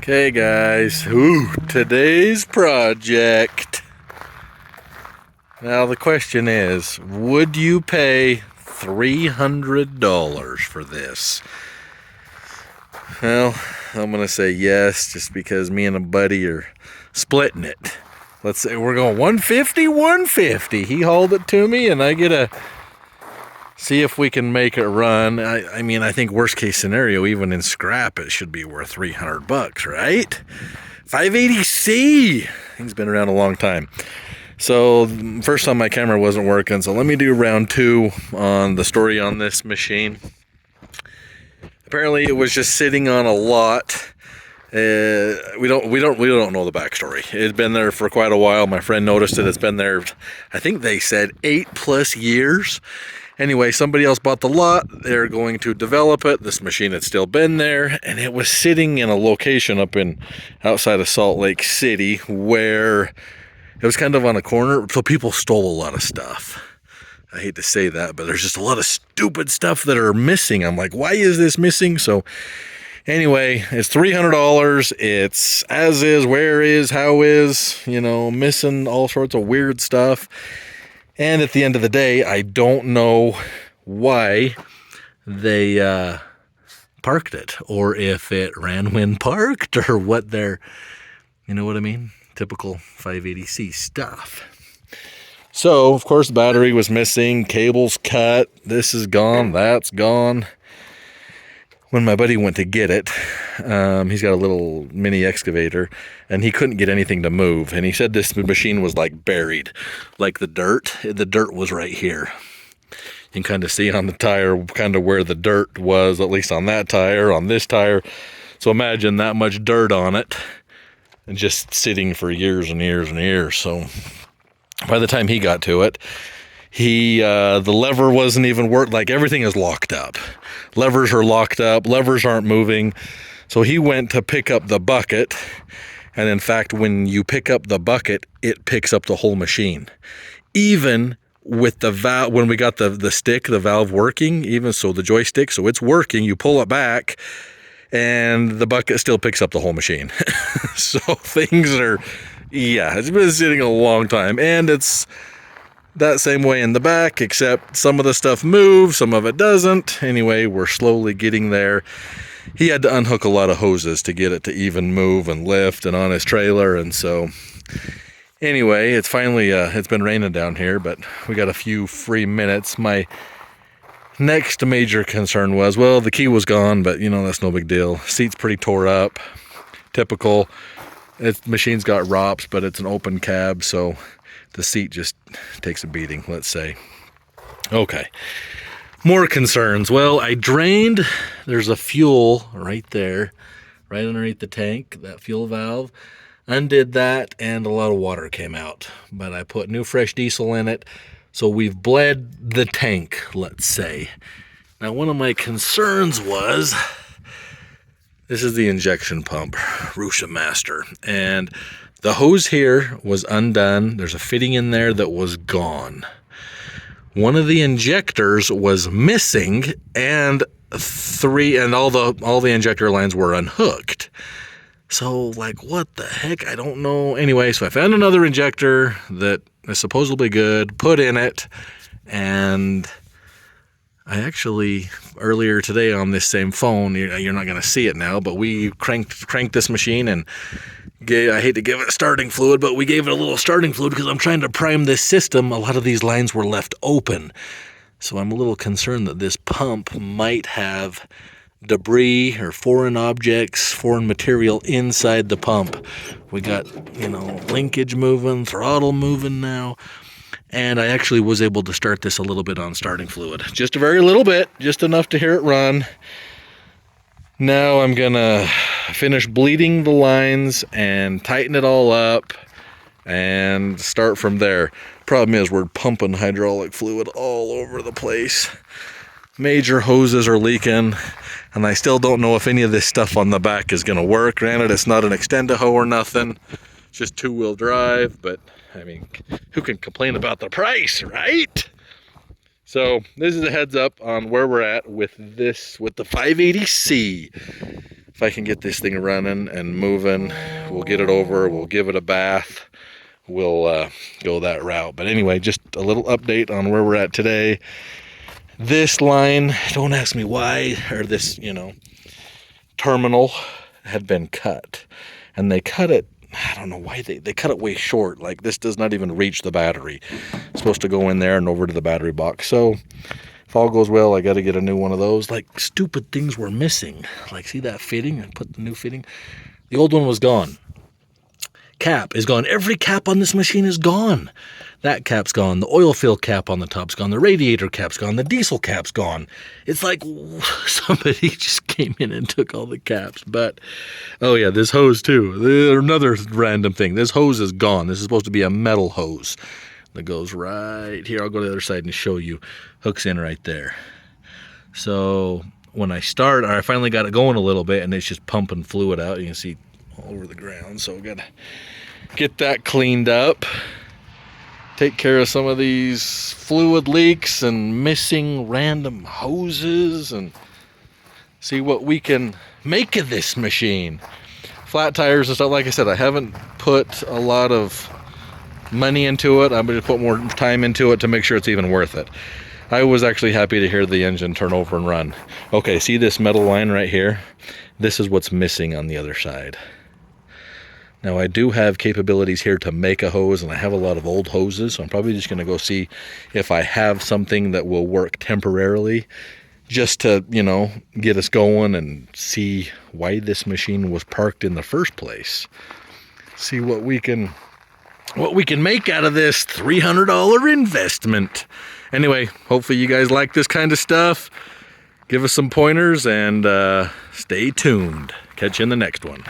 Okay guys, today's project. Now the question is, would you pay $300 for this? Well, I'm gonna say yes, just because me and a buddy are splitting it. Let's say we're going 150. He hauled it to me and I get to see if we can make it run. I mean, I think worst case scenario, even in scrap, it should be worth $300, right? 580C. Thing's been around a long time. So first time my camera wasn't working, so let me do round two on the story on this machine. Apparently it was just sitting on a lot. We don't know the backstory. It's been there for quite a while. My friend noticed it. It's been there, I think they said 8+ years. Anyway, somebody else bought the lot. They're going to develop it. This machine had still been there, and it was sitting in a location up in outside of Salt Lake City where it was kind of on a corner, so people stole a lot of stuff. I hate to say that, but there's just a lot of stupid stuff that are missing. I'm like, why is this missing? So anyway, it's $300. It's as is, where is, how is, missing all sorts of weird stuff. And at the end of the day, I don't know why they parked it, or if it ran when parked, or what they're, you know what I mean? Typical 580C stuff. So, of course, the battery was missing, cables cut, this is gone, that's gone. When my buddy went to get it, he's got a little mini excavator, and he couldn't get anything to move. And he said this machine was like buried, like the dirt. The dirt was right here. You can kind of see on the tire kind of where the dirt was, at least on that tire, on this tire. So imagine that much dirt on it, and just sitting for years and years and years. So by the time he got to it, the lever wasn't even working. Like, everything is locked up. Levers are locked up. Levers aren't moving. So he went to pick up the bucket. And in fact, when you pick up the bucket, it picks up the whole machine. Even with the valve, when we got the stick, the valve working, even so the joystick, so it's working, you pull it back and the bucket still picks up the whole machine. So things are, it's been sitting a long time. And it's that same way in the back, except some of the stuff moves, some of it doesn't. Anyway, we're slowly getting there. He had to unhook a lot of hoses to get it to even move and lift and on his trailer. And so anyway, it's finally, it's been raining down here, but we got a few free minutes. My next major concern was, well, the key was gone, but that's no big deal. Seat's pretty tore up, typical. Machine's got ROPS, but it's an open cab, so the seat just takes a beating, let's say. Okay, more concerns. Well, I drained, there's a fuel right there, right underneath the tank, that fuel valve. Undid that, and a lot of water came out. But I put new fresh diesel in it, so we've bled the tank, let's say. Now, one of my concerns was, this is the injection pump, Rusha Master, and the hose here was undone. There's a fitting in there that was gone. One of the injectors was missing, and all the injector lines were unhooked. So, like, what the heck? I don't know. Anyway, so I found another injector that is supposedly good, put in it, and I actually, earlier today on this same phone, you're not going to see it now, but we cranked this machine, and I hate to give it starting fluid, but we gave it a little starting fluid because I'm trying to prime this system. A lot of these lines were left open. So I'm a little concerned that this pump might have debris or foreign objects, foreign material inside the pump. We got, linkage moving, throttle moving now. And I actually was able to start this a little bit on starting fluid. Just a very little bit, just enough to hear it run. Now I'm gonna finish bleeding the lines and tighten it all up and start from there. Problem is, we're pumping hydraulic fluid all over the place. Major hoses are leaking, and I still don't know if any of this stuff on the back is gonna work. Granted, it's not an extend-a-hoe or nothing. It's just two-wheel drive, but I mean, who can complain about the price, right? So this is a heads up on where we're at with the 580C. if I can get this thing running and moving, we'll get it over, we'll give it a bath, we'll go that route. But anyway, just a little update on where we're at today. This line, don't ask me why, or this, terminal had been cut. And they cut it, I don't know why, they cut it way short. Like, this does not even reach the battery. It's supposed to go in there and over to the battery box. So if all goes well, I got to get a new one of those. Like, stupid things were missing. Like, see that fitting? I put the new fitting. The old one was gone. Cap is gone. Every cap on this machine is gone. That cap's gone. The oil fill cap on the top's gone. The radiator cap's gone. The diesel cap's gone. It's like somebody just came in and took all the caps. But, oh yeah, this hose too. Another random thing. This hose is gone. This is supposed to be a metal hose that goes right here. I'll go to the other side and show you. Hooks in right there. So when I finally got it going a little bit, and it's just pumping fluid out. You can see all over the ground. So we got to get that cleaned up. Take care of some of these fluid leaks and missing random hoses and see what we can make of this machine. Flat tires and stuff, like I said, I haven't put a lot of money into it. I'm going to put more time into it to make sure it's even worth it. I was actually happy to hear the engine turn over and run. Okay, see this metal line right here? This is what's missing on the other side. Now, I do have capabilities here to make a hose, and I have a lot of old hoses, so I'm probably just going to go see if I have something that will work temporarily, just to, get us going and see why this machine was parked in the first place. See what we can make out of this $300 investment. Anyway, hopefully you guys like this kind of stuff. Give us some pointers and stay tuned. Catch you in the next one.